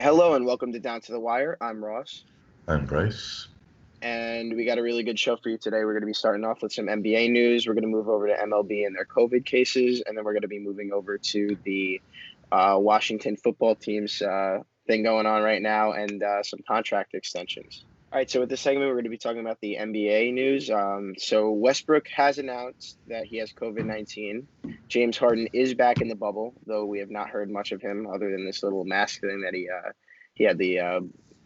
Hello and welcome to Down to the Wire. I'm Ross, I'm Bryce. and we got a really good show for you today. We're going to be starting off with some NBA news. We're going to move over to MLB and their COVID cases, and then we're going to be moving over to the Washington football team's thing going on right now and some contract extensions. All right, so with this segment, we're going to be talking about the NBA news. So Westbrook has announced that he has COVID-19. James Harden is back in the bubble, though we have not heard much of him other than this little mask thing that he had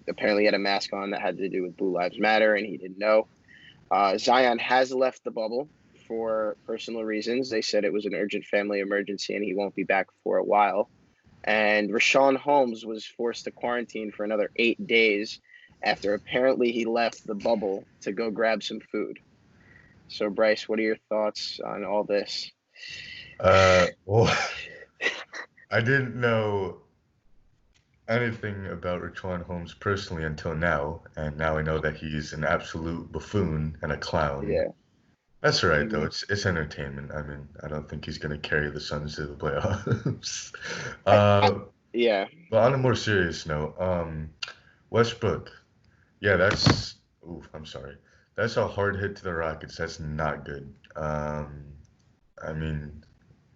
apparently had a mask on that had to do with Blue Lives Matter, and he didn't know. Zion has left the bubble for personal reasons. They said it was an urgent family emergency, and he won't be back for a while. And Rashawn Holmes was forced to quarantine for another 8 days after apparently he left the bubble to go grab some food. So, Bryce, what are your thoughts on all this? Well, I didn't know anything about Rashawn Holmes personally until now, and now I know that he's an absolute buffoon and a clown. Yeah. That's all right, though. It's entertainment. I mean, I don't think he's going to carry the Suns to the playoffs. Yeah. But on a more serious note, Westbrook, yeah, I'm sorry. That's a hard hit to the Rockets. That's not good. I mean,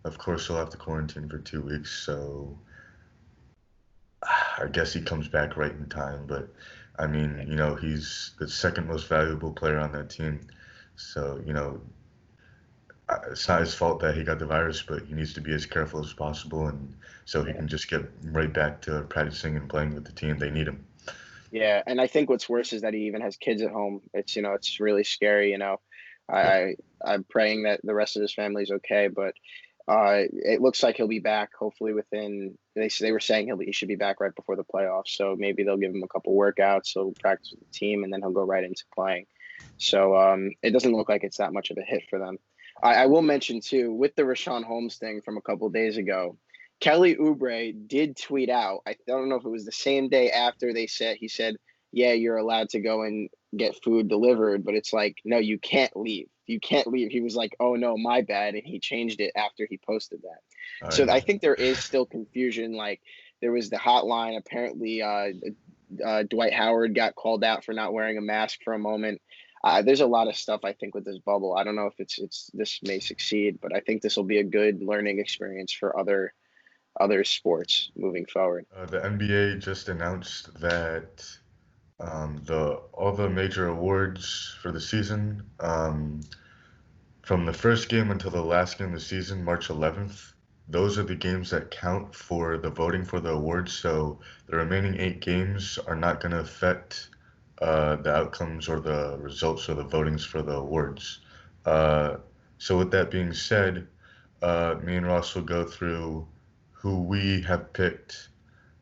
of course he'll have to quarantine for 2 weeks, so I guess he comes back right in time. But I mean, he's the second most valuable player on that team. So, it's not his fault that he got the virus, but he needs to be as careful as possible, and so he can just get right back to practicing and playing with the team. They need him. Yeah, and I think what's worse is that he even has kids at home. It's really scary. I'm praying that the rest of his family's okay, but it looks like he'll be back. Hopefully, they were saying he should be back right before the playoffs. So maybe they'll give him a couple workouts. He'll practice with the team, and then he'll go right into playing. So it doesn't look like it's that much of a hit for them. I will mention too, with the Rashawn Holmes thing from a couple of days ago, Kelly Oubre did tweet out. I don't know if it was the same day after he said, yeah, you're allowed to go and get food delivered, but it's like, no, you can't leave. You can't leave. He was like, oh no, my bad. And he changed it after he posted that. So I think there is still confusion. Like there was the hotline. Apparently Dwight Howard got called out for not wearing a mask for a moment. There's a lot of stuff I think with this bubble. I don't know if this may succeed, but I think this will be a good learning experience for other sports moving forward. The NBA just announced that all the major awards for the season, from the first game until the last game of the season, March 11th, those are the games that count for the voting for the awards. So the remaining 8 games are not going to affect the outcomes or the results or the votings for the awards. So with that being said, me and Ross will go through who we have picked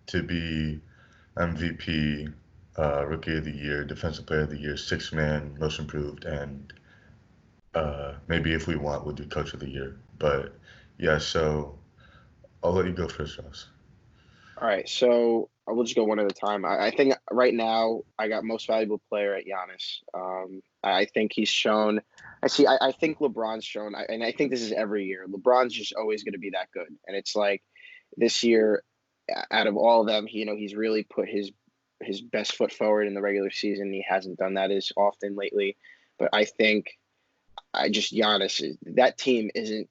to be MVP, Rookie of the Year, Defensive Player of the Year, Sixth Man, Most Improved, and maybe if we want, we'll do Coach of the Year. But yeah, so I'll let you go first, Ross. All right, so I will just go one at a time. I think right now I got most valuable player at Giannis. I think he's shown. I think LeBron's shown, and I think this is every year. LeBron's just always going to be that good, and it's like this year, out of all of them, he's really put his best foot forward in the regular season. He hasn't done that as often lately, but I think Giannis. That team isn't.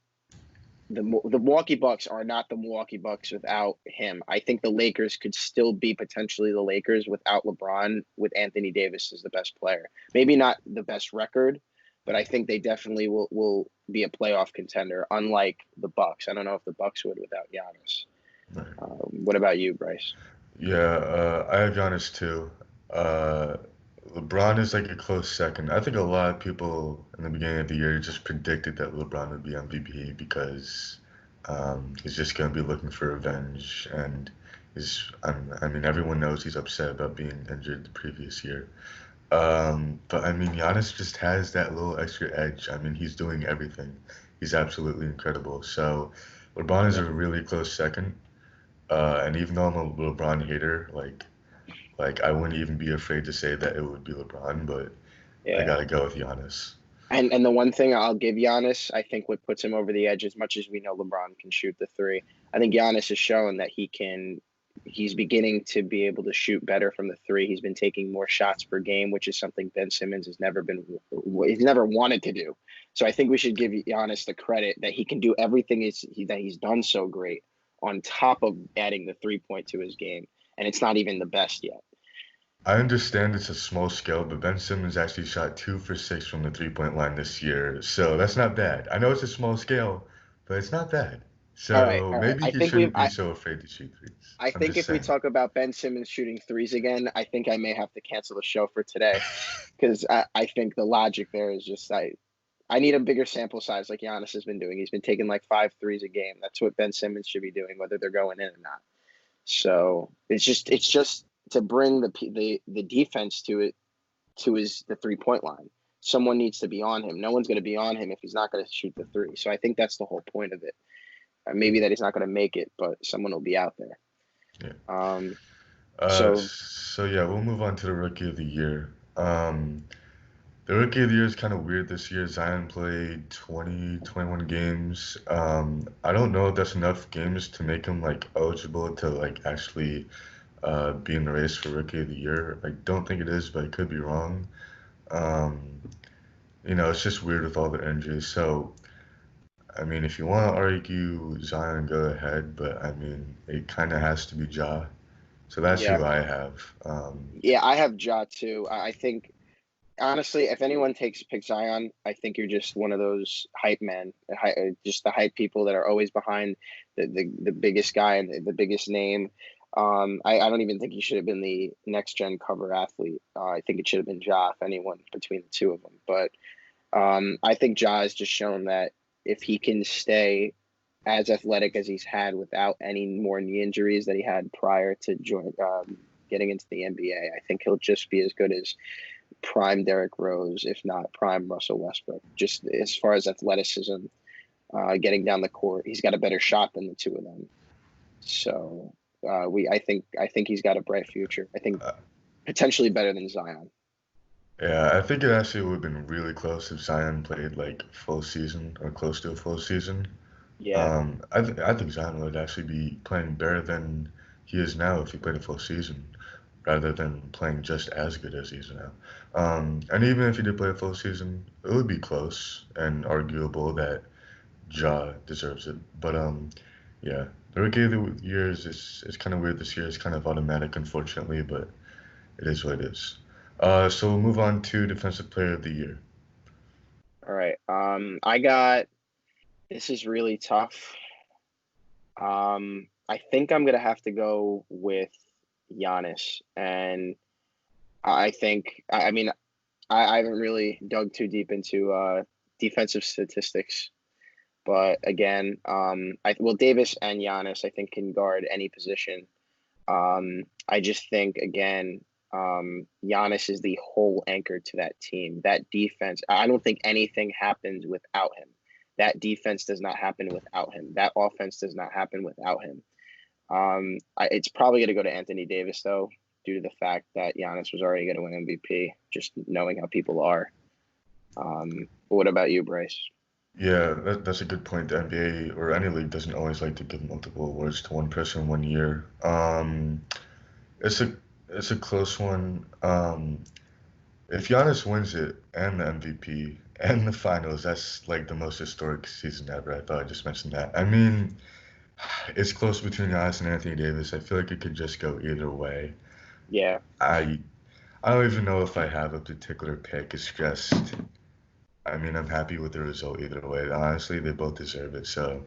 The Milwaukee Bucks are not the Milwaukee Bucks without him. I think the Lakers could still be potentially the Lakers without LeBron, with Anthony Davis as the best player. Maybe not the best record, but I think they definitely will be a playoff contender, unlike the Bucks. I don't know if the Bucks would without Giannis. What about you, Bryce? Yeah, I have Giannis too. LeBron is like a close second. I think a lot of people in the beginning of the year just predicted that LeBron would be MVP because he's just going to be looking for revenge, and I mean, everyone knows he's upset about being injured the previous year. But I mean, Giannis just has that little extra edge. I mean, he's doing everything. He's absolutely incredible. So LeBron is a really close second. And even though I'm a LeBron hater, like I wouldn't even be afraid to say that it would be LeBron, but I Yeah. gotta go with Giannis. And the one thing I'll give Giannis, I think what puts him over the edge, as much as we know LeBron can shoot the three, I think Giannis has shown that he can he's beginning to be able to shoot better from the three. He's been taking more shots per game, which is something Ben Simmons has he's never wanted to do. So I think we should give Giannis the credit that he can do everything that he's done so great on top of adding the 3-point to his game. And it's not even the best yet. I understand it's a small scale, but Ben Simmons actually shot 2 for 6 from the 3-point line this year. So that's not bad. I know it's a small scale, but it's not bad. All right, So all right. maybe he shouldn't be so afraid to shoot threes. I I'm think just if we saying. talk about Ben Simmons shooting threes again, I think I may have to cancel the show for today because I think the logic there is just I need a bigger sample size like Giannis has been doing. He's been taking like 5 threes a game. That's what Ben Simmons should be doing, whether they're going in or not. So it's just to bring the defense to it the 3-point line. Someone needs to be on him. No one's going to be on him if he's not going to shoot the three. So I think that's the whole point of it. Maybe that he's not going to make it, but someone will be out there. Yeah. So So yeah, we'll move on to the rookie of the year. The rookie of the year is kind of weird this year. Zion played 20, 21 games. I don't know if that's enough games to make him like eligible to like actually be in the race for rookie of the year. I don't think it is, but I could be wrong. Um, it's just weird with all the injuries. So, I mean, if you want to argue Zion, go ahead, but I mean, it kind of has to be Ja. So that's yeah, who I have. yeah, I have Ja too. I think honestly, if anyone picks Zion, I think you're just one of those hype men, just the hype people that are always behind the biggest guy and the biggest name. I don't even think he should have been the next gen cover athlete. I think it should have been Ja, if anyone between the two of them. But I think Ja has just shown that if he can stay as athletic as he's had without any more knee injuries that he had prior to getting into the NBA, I think he'll just be as good as prime Derrick Rose, if not prime Russell Westbrook. Just as far as athleticism, getting down the court, he's got a better shot than the two of them. So I think he's got a bright future. I think potentially better than Zion. Yeah, I think it actually would have been really close if Zion played like full season or close to a full season. Yeah, I think Zion would actually be playing better than he is now if he played a full season, rather than playing just as good as he is now. And even if he did play a full season, it would be close and arguable that Ja deserves it. But yeah, the rookie of the year is kind of weird this year. It's kind of automatic, unfortunately, but it is what it is. So we'll move on to defensive player of the year. all right. This is really tough. I think I'm gonna have to go with Giannis, and I mean I haven't really dug too deep into defensive statistics, but again, Davis and Giannis I think can guard any position. I just think again, Giannis is the whole anchor to that team. That defense, I don't think anything happens without him. That defense does not happen without him. That offense does not happen without him. It's probably going to go to Anthony Davis though, due to the fact that Giannis was already going to win MVP. Just knowing how people are. But what about you, Bryce? Yeah, that's a good point. The NBA or any league doesn't always like to give multiple awards to one person one year. It's a close one. If Giannis wins it and the MVP and the finals, that's like the most historic season ever. I thought I just mentioned that. I mean, it's close between Giannis and Anthony Davis. I feel like it could just go either way. Yeah, I I don't even know if I have a particular pick. It's just, I mean, I'm happy with the result either way. Honestly, they both deserve it, so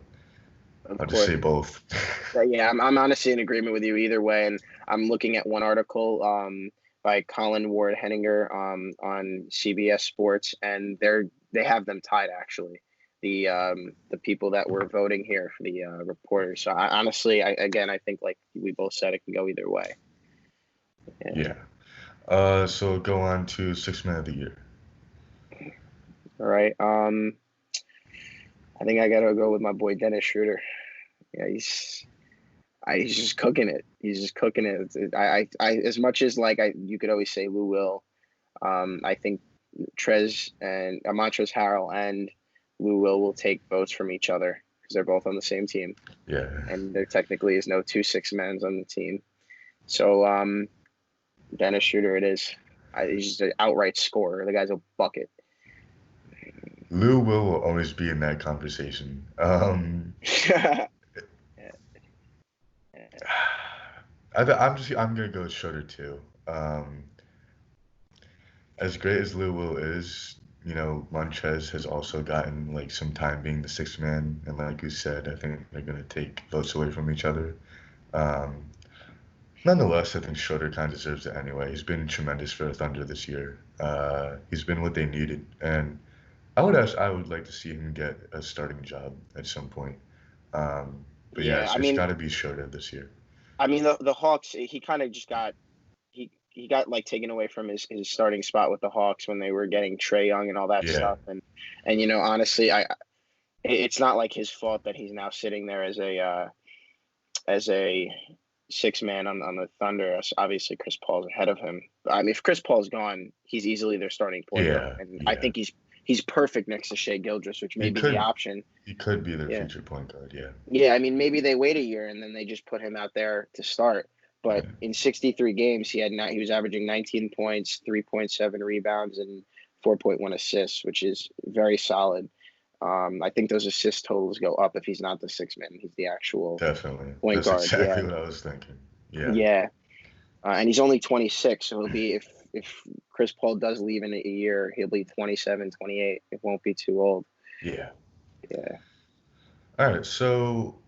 of I'll just course. say both. Yeah, I'm honestly in agreement with you either way. And I'm looking at one article by Colin Ward Henninger on CBS Sports, and they have them tied actually. The people that were voting here for the reporters. So honestly, I think like we both said, it can go either way. Yeah. Yeah. So go on to six man of the year. All right. I think I gotta go with my boy Dennis Schroeder. Yeah, he's just cooking it. He's just cooking it. I as much as like you could always say Lou Will. I think Montrezl Harrell and Lou Will take votes from each other because they're both on the same team, Yeah. and there technically is no 2 6-mans on the team. So Dennis Schroeder it is. He's just an outright scorer. The guy's a bucket. Lou will always be in that conversation. I'm gonna go with Schroeder too. As great as Lou Will is, Montrez has also gotten like some time being the sixth man, and like you said, I think they're gonna take votes away from each other. Um, Nonetheless, I think Schroeder kind of deserves it anyway. He's been tremendous for the Thunder this year. He's been what they needed, and I would like to see him get a starting job at some point. But yeah, it's got to be Schroeder this year. I mean, the Hawks. He kind of just got he got like taken away from his starting spot with the Hawks when they were getting Trae Young and all that stuff. And honestly, it's not like his fault that he's now sitting there as a 6-man on the Thunder. Obviously, Chris Paul's ahead of him. I mean, if Chris Paul's gone, he's easily their starting point guard. And I think he's perfect next to Shai Gilgeous, which may be the option. He could be their future point guard, yeah. Yeah, I mean, maybe they wait a year and then they just put him out there to start. But in 63 games, he was averaging 19 points, 3.7 rebounds, and 4.1 assists, which is very solid. I think those assist totals go up if he's not the 6-man. He's the actual point guard. That's exactly what I was thinking. Yeah. Yeah. And he's only 26, so he'll be if Chris Paul does leave in a year, he'll be 27, 28. It won't be too old. Yeah. Yeah. All right, so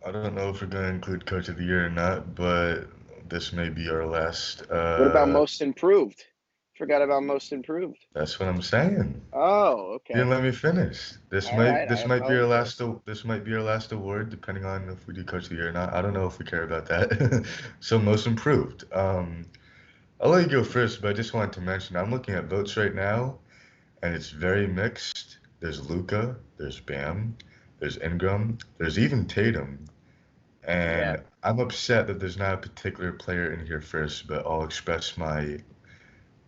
I don't know if we're going to include Coach of the Year or not, but this may be our last. What about Most Improved? Forgot about Most Improved. That's what I'm saying. Oh, okay. You didn't let me finish. This might be our last award, depending on if we do Coach of the Year or not. I don't know if we care about that. So Most Improved. I'll let you go first, but I just wanted to mention I'm looking at votes right now, and it's very mixed. There's Luka, there's Bam, there's Ingram, there's even Tatum. And I'm upset that there's not a particular player in here first, but I'll express my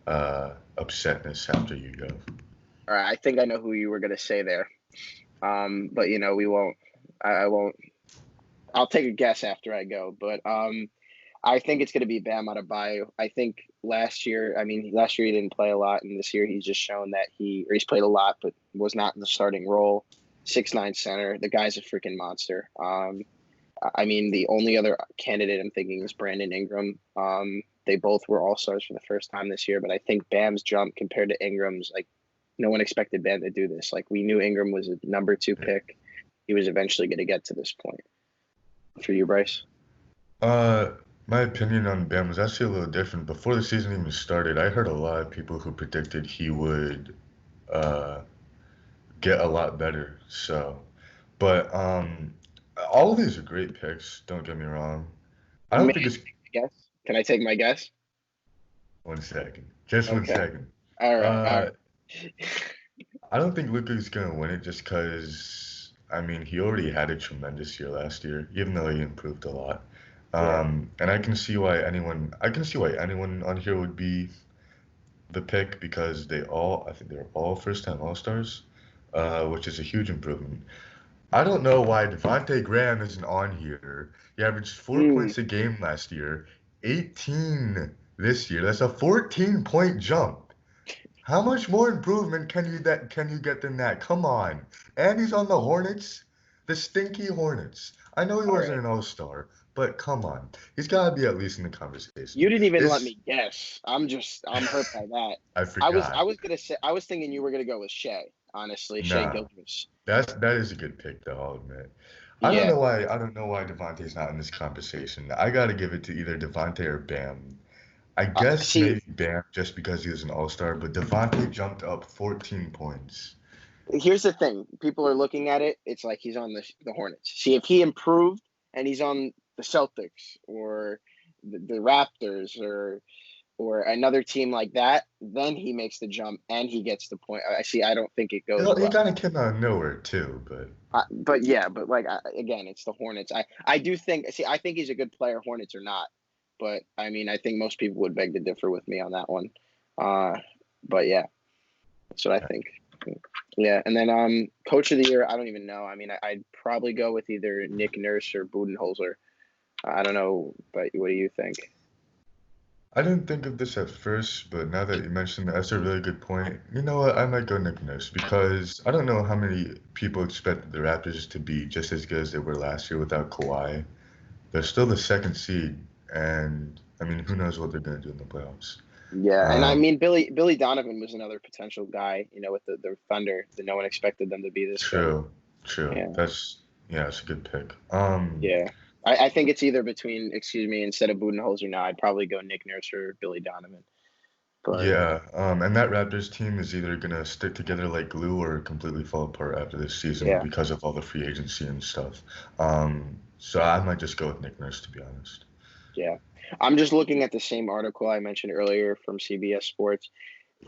upsetness after you go. All right, I think I know who you were going to say there. But we won't. I won't. I'll take a guess after I go, but I think it's going to be Bam Adebayo. I think last year he didn't play a lot, and this year he's just shown that he's played a lot, but was not in the starting role. 6'9" center. The guy's a freaking monster. The only other candidate I'm thinking is Brandon Ingram. They both were all-stars for the first time this year, but I think Bam's jump compared to Ingram's, like, no one expected Bam to do this. Like, we knew Ingram was a number 2 pick. He was eventually going to get to this point. For you, Bryce? My opinion on Bam was actually a little different. Before the season even started, I heard a lot of people who predicted he would get a lot better. But all of these are great picks. Don't get me wrong. I don't think it's. Guess? Can I take my guess? 1 second. Just 1 second. All right. I don't think Luka's gonna win it just because he already had a tremendous year last year, even though he improved a lot. And I can see why anyone on here would be the pick because I think they're all first-time All-Stars, which is a huge improvement. I don't know why Devontae Graham isn't on here. He averaged 4 points a game last year, 18 this year. That's a 14-point jump. How much more improvement can you get than that? Come on. And he's on the Hornets, the stinky Hornets. I know he wasn't an All-Star, but come on. He's got to be at least in the conversation. You didn't even let me guess. I'm hurt by that. I forgot. I was thinking you were going to go with Shai, honestly. Shai Gilgeous. That is a good pick, though, I'll admit. I don't know why Devontae's not in this conversation. I got to give it to either Devontae or Bam. I guess maybe Bam just because he was an All-Star, but Devontae jumped up 14 points. Here's the thing. People are looking at it. It's like he's on the Hornets. See, if he improved and he's on the Celtics or the Raptors or another team like that, then he makes the jump and he gets the point. I don't think it goes. He kind of came out of nowhere too, but. Again, it's the Hornets. I do think. See, I think he's a good player, Hornets or not. But I think most people would beg to differ with me on that one. But yeah, that's what I think. Yeah, and then coach of the year, I don't even know. I mean, I'd probably go with either Nick Nurse or Budenholzer. I don't know, but what do you think? I didn't think of this at first, but now that you mentioned it, that's a really good point. You know what? I might go Nick Nurse because I don't know how many people expected the Raptors to be just as good as they were last year without Kawhi. They're still the second seed, and I mean, who knows what they're going to do in the playoffs. Yeah, and I Um, mean Billy Donovan was another potential guy, with the Thunder that no one expected them to be this good. true, true. Yeah, Yeah, it's a good pick. yeah. I think it's either between, excuse me, instead of Budenholzer now, I'd probably go Nick Nurse or Billy Donovan. But Yeah, and that Raptors team is either gonna stick together like glue or completely fall apart after this season yeah, because of all the free agency and stuff. So I might just go with Nick Nurse to be honest. yeah. I'm just looking at the same article I mentioned earlier from CBS Sports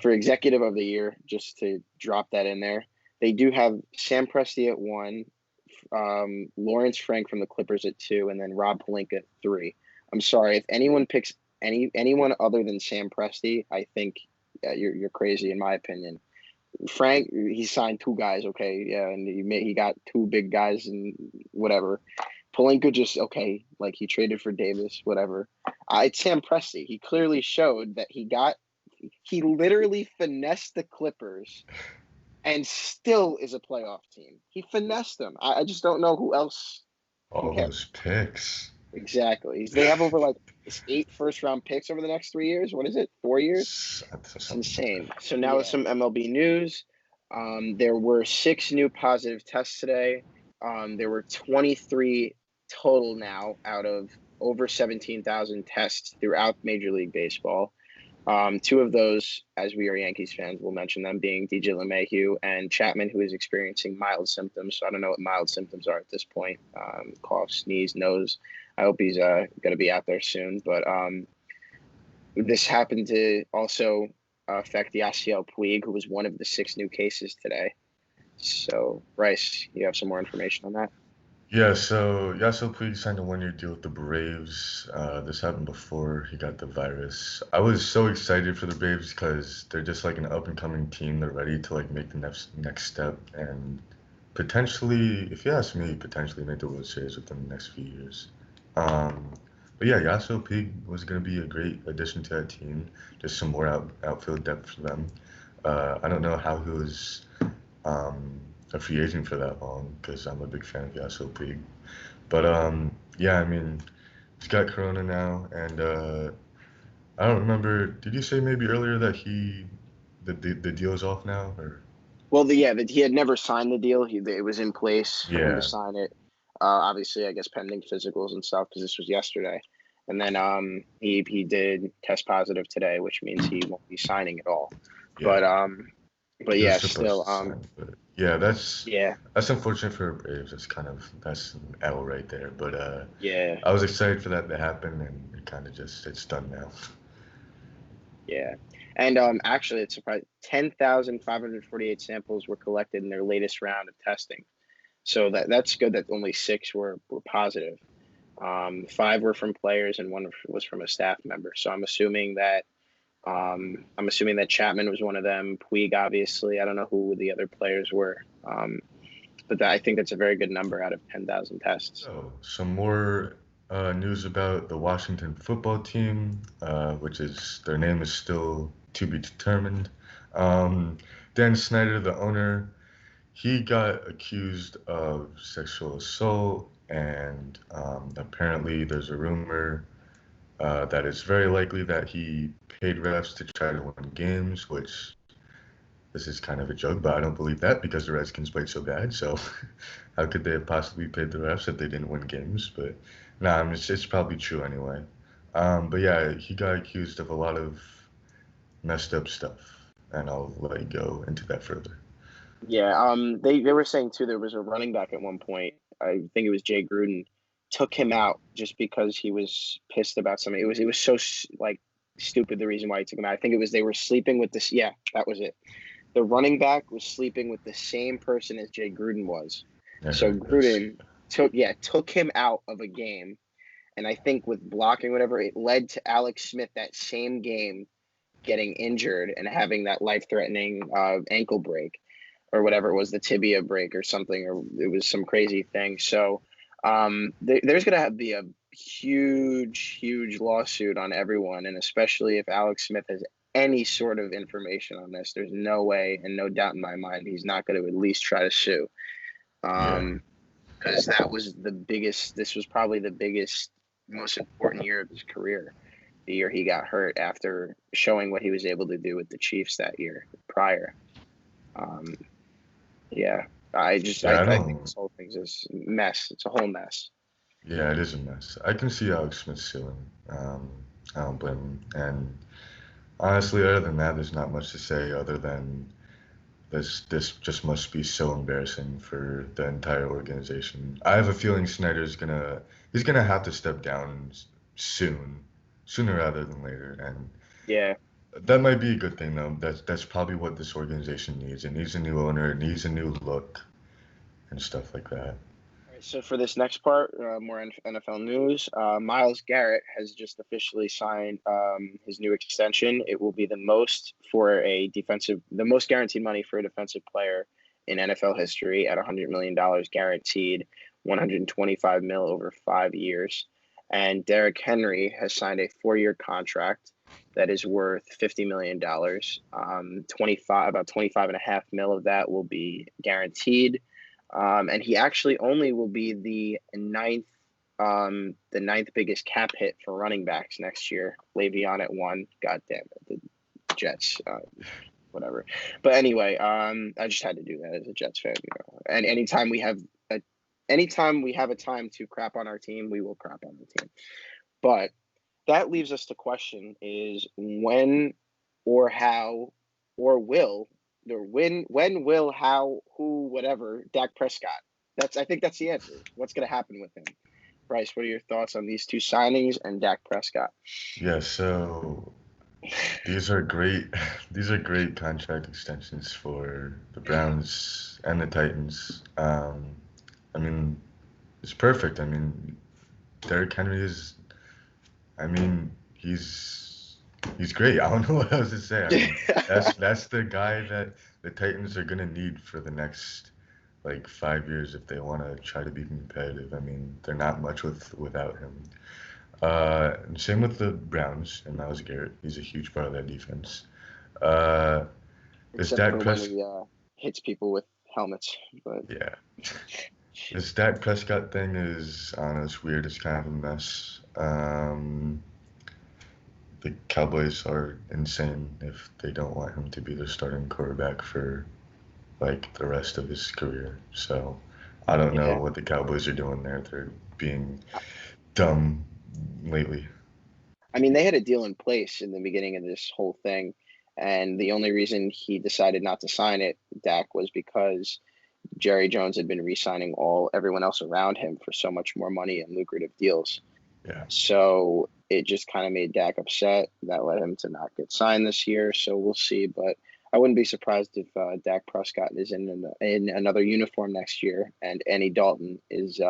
for Executive of the Year, just to drop that in there. They do have Sam Presti at 1, Lawrence Frank from the Clippers at 2, and then Rob Pelinka at 3. I'm sorry if anyone picks anyone other than Sam Presti. I think you're crazy in my opinion. Frank, he signed 2 guys, okay, yeah, and he got 2 big guys and whatever. Pelinka just okay, like he traded for Davis, whatever. It's Sam Presti. He clearly showed that he literally finessed the Clippers and still is a playoff team. He finessed them. I just don't know who else can All catch. those picks. Exactly. They have over like 8 first-round picks over the next 3 years. What is it? 4 years? It's Something like insane. that. So now with some MLB news, there were 6 new positive tests today. There were 23 total now out of over 17,000 tests throughout Major League Baseball. 2 of those, as we are Yankees fans, we'll mention them being DJ LeMahieu and Chapman, who is experiencing mild symptoms. So I don't know what mild symptoms are at this point. Cough, sneeze, nose. I hope he's going to be out there soon. But this happened to also affect Yasiel Puig, who was one of the 6 new cases today. So, Bryce, you have some more information on that? Yeah, so Yasiel Puig signed a 1-year deal with the Braves. This happened before he got the virus. I was so excited for the Braves because they're just like an up and coming team. They're ready to like make the next step and potentially, if you ask me, potentially make the World Series within the next few years. Um, but yeah, Yasiel Puig was going to be a great addition to that team. Just some more outfield depth for them. I don't know how he was um, a free agent for that long because I'm a big fan of Yasiel Puig. But yeah, I mean, he's got Corona now, and I don't remember. Did you say maybe earlier that the deal is off now, or? Well, he had never signed the deal. It was in place for him to Yeah, sign it. Obviously, I guess pending physicals and stuff because this was yesterday. And then he did test positive today, which means he won't be signing at all. yeah. But He was yeah, supposed still to sign, but yeah, yeah, that's unfortunate for Braves. That's an L right there. But yeah, I was excited for that to happen, and it kind of just it's done now. yeah. And actually, it's surprising. 10,548 samples were collected in their latest round of testing. So that's good that only 6 were positive. 5 were from players and 1 was from a staff member. So I'm assuming that Chapman was one of them. Puig, obviously. I don't know who the other players were. But I think that's a very good number out of 10,000 tests. So, some more news about the Washington football team, which is their name is still to be determined. Um, Dan Snyder, the owner, he got accused of sexual assault, and apparently there's a rumor that it's very likely that he paid refs to try to win games, which this is kind of a joke, but I don't believe that because the Redskins played so bad. So how could they have possibly paid the refs if they didn't win games? But nah, I mean, it's probably true anyway. But yeah, he got accused of a lot of messed up stuff, and I'll let you go into that further. Yeah, they were saying too there was a running back at one point. I think it was Jay Gruden took him out just because he was pissed about something. It was so like stupid the reason why he took him out. I think it was they were sleeping with this. Yeah, that was it. The running back was sleeping with the same person as Jay Gruden was. I So heard this. Gruden took him out of a game, and I think with blocking whatever it led to Alex Smith that same game getting injured and having that life-threatening ankle break. or whatever it was, the tibia break or something, or it was some crazy thing. So there's going to be a huge lawsuit on everyone, and especially if Alex Smith has any sort of information on this, there's no way and no doubt in my mind he's not going to at least try to sue. Because that was the biggest. This was probably the biggest, most important year of his career. The year he got hurt after showing what he was able to do with the Chiefs that year prior. I think this whole thing's a mess. It's a whole mess. Yeah, it is a mess. I can see Alex Smith suing. I don't blame him. And honestly, other than that, there's not much to say other than this just must be so embarrassing for the entire organization. I have a feeling Snyder's he's gonna have to step down sooner rather than later. And yeah, that might be a good thing though. That's probably what this organization needs. It needs a new owner. It needs a new look and stuff like that. So for this next part, more NFL news. Myles Garrett has just officially signed his new extension. It will be the most guaranteed money for a defensive player in NFL history at $100 million guaranteed, $125 million over 5 years. And Derrick Henry has signed a 4-year contract that is worth $50 million. About $25.5 million of that will be guaranteed. And he actually only will be the ninth biggest cap hit for running backs next year. Le'Veon at 1. God damn it, the Jets, whatever. But anyway, I just had to do that as a Jets fan. And anytime we have a time to crap on our team, we will crap on the team. But that leaves us to question is when or how or will. When will, how, who, whatever, Dak Prescott. I think that's the answer. What's going to happen with him? Bryce, what are your thoughts on these two signings and Dak Prescott? Yeah, so these are great contract extensions for the Browns and the Titans. I mean, it's perfect. I mean, Derrick Henry he's great. I don't know what else to say. I mean, that's the guy that the Titans are gonna need for the next 5 years if they want to try to be competitive. I mean, they're not much without him. And same with the Browns and Myles Garrett. He's a huge part of that defense. Except for when he hits people with helmets. But yeah, this Dak Prescott thing is, I don't know, it's weird. It's kind of a mess. The Cowboys are insane if they don't want him to be their starting quarterback for the rest of his career. So I don't know what the Cowboys are doing there. They're being dumb lately. I mean, they had a deal in place in the beginning of this whole thing, and the only reason he decided not to sign it, Dak, was because Jerry Jones had been re-signing everyone else around him for so much more money and lucrative deals. Yeah. So it just kind of made Dak upset. That led him to not get signed this year. So we'll see. But I wouldn't be surprised if Dak Prescott is in another uniform next year, and Andy Dalton is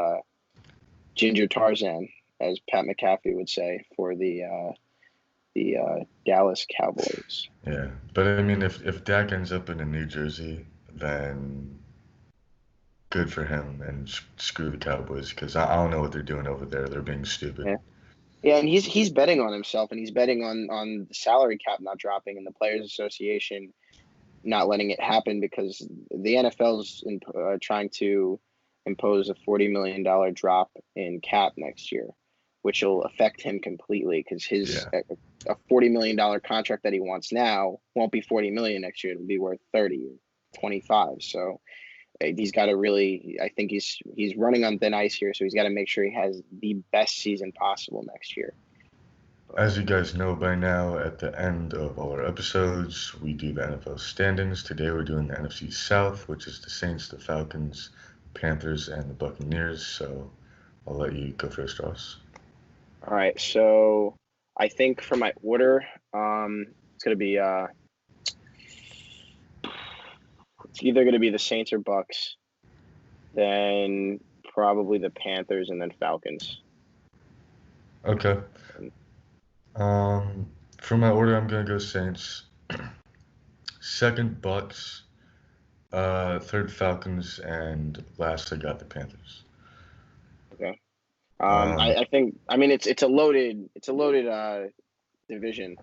Ginger Tarzan, as Pat McAfee would say, for the Dallas Cowboys. Yeah, but I mean, if Dak ends up in a New Jersey, then good for him, and screw the Cowboys, because I don't know what they're doing over there. They're being stupid. Yeah, and he's betting on himself, and he's betting on the salary cap not dropping and the Players Association not letting it happen, because the NFL's trying to impose a $40 million drop in cap next year, which will affect him completely, because a $40 million contract that he wants now won't be $40 million next year. It'll be worth 30 or 25. So he's got to really, I think he's running on thin ice here. So he's got to make sure he has the best season possible next year. As you guys know by now, at the end of all our episodes, we do the NFL standings. Today we're doing the NFC South, which is the Saints, the Falcons, Panthers, and the Buccaneers. So I'll let you go first, Ross. All right. So I think for my order, it's going to be it's either going to be the Saints or Bucks, then probably the Panthers, and then Falcons. Okay. For my order, I'm going to go Saints. Second, Bucks. Third Falcons, and last I got the Panthers. Okay. Um, I think I mean it's a loaded division.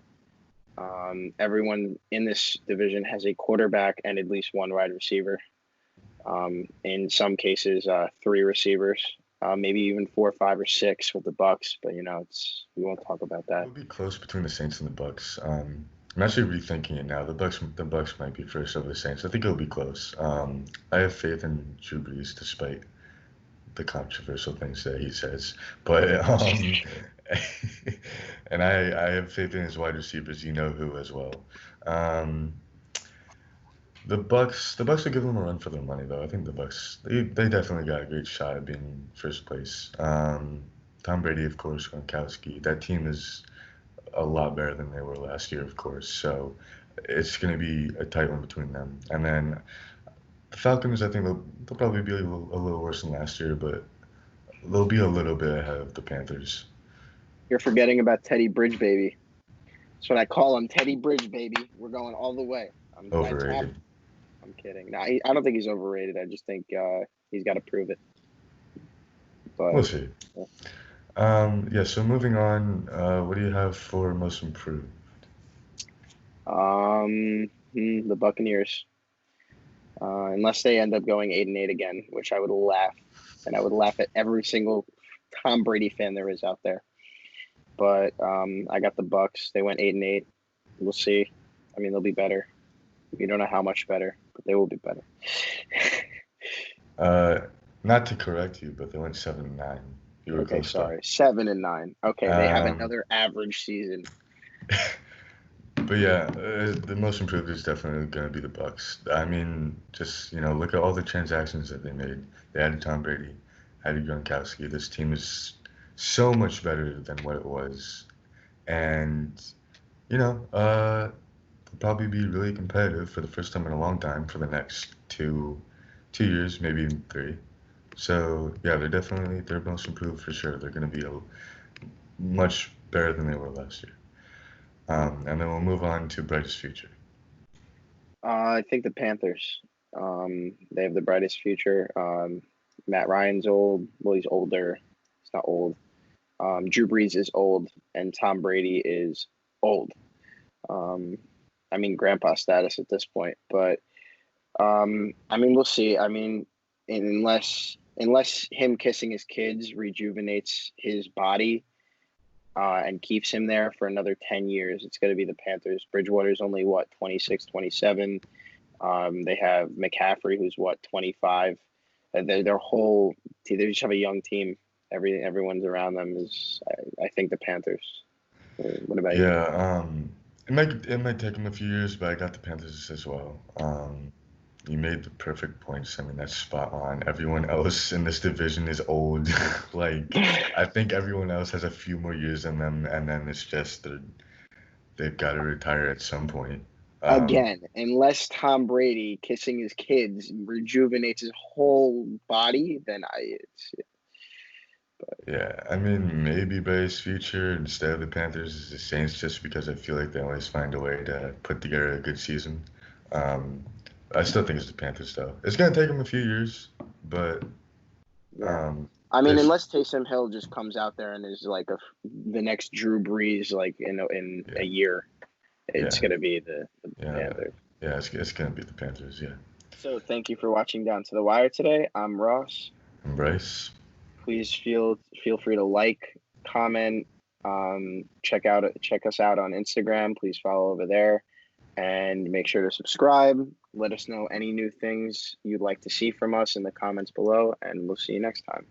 Everyone in this division has a quarterback and at least one wide receiver. In some cases, three receivers, maybe even four, five, or six with the Bucks. But we won't talk about that. it'll be close between the Saints and the Bucks. I'm actually rethinking it now. The Bucks might be first over the Saints. I think it'll be close. I have faith in Drew Brees despite the controversial things that he says. But and I have faith in his wide receivers, you know who as well. Um, the Bucks will give them a run for their money though. I think the Bucks they definitely got a great shot at being first place. Tom Brady, of course, Gronkowski. That team is a lot better than they were last year, of course. So it's going to be a tight one between them. And then the Falcons, I think they'll probably be a little worse than last year, but they'll be a little bit ahead of the Panthers. You're forgetting about Teddy Bridge, baby. That's what I call him, Teddy Bridge, baby. We're going all the way. Overrated. I'm kidding. No, I don't think he's overrated. I just think he's got to prove it. But We'll see. Yeah, so moving on, what do you have for most improved? the Buccaneers, unless they end up going 8-8 again, which I would laugh, and I would laugh at every single Tom Brady fan there is out there. But I got the Bucks. They went 8-8. We'll see. I mean, they'll be better. We don't know how much better, but they will be better. Not to correct you, but they went 7-9. You were Okay, close though. sorry. 7-9. Okay, they have Um, another average season. but yeah, the most improved is definitely going to be the Bucks. I mean, just look at all the transactions that they made. They added Tom Brady, added Gronkowski. This team is so much better than what it was, and they'll probably be really competitive for the first time in a long time for the next two years, maybe even three. So yeah, they're most improved for sure. They're going to be much better than they were last year. And then we'll move on to brightest future. I think the Panthers. They have the brightest future. Matt Ryan's old. Well, he's older. He's not old. Drew Brees is old, and Tom Brady is old. I mean, grandpa status at this point. But I mean, we'll see. I mean, unless him kissing his kids rejuvenates his body and keeps him there for another 10 years, it's going to be the Panthers. Bridgewater's only, 26, 27. They have McCaffrey, who's 25. Their whole team, they just have a young team. Everyone's around them I think the Panthers. What about you? Yeah, it might take them a few years, but I got the Panthers as well. You made the perfect points. I mean, that's spot on. Everyone else in this division is old. Like, I think everyone else has a few more years in them, and then it's just they've got to retire at some point. Um, Again, unless Tom Brady kissing his kids rejuvenates his whole body, then yeah, I mean, maybe Bay's future instead of the Panthers is the Saints, just because I feel like they always find a way to put together a good season. Um, I still think it's the Panthers, though. It's gonna take them a few years, but yeah. um, I mean, this, unless Taysom Hill just comes out there and is like the next Drew Brees, like in yeah, a year, it's yeah, gonna be the yeah, Panthers. yeah. It's gonna be the Panthers, yeah. So thank you for watching Down to the Wire today. I'm Ross. And Bryce, Please feel free to like, comment, check us out on Instagram. Please follow over there, and make sure to subscribe. Let us know any new things you'd like to see from us in the comments below, and we'll see you next time.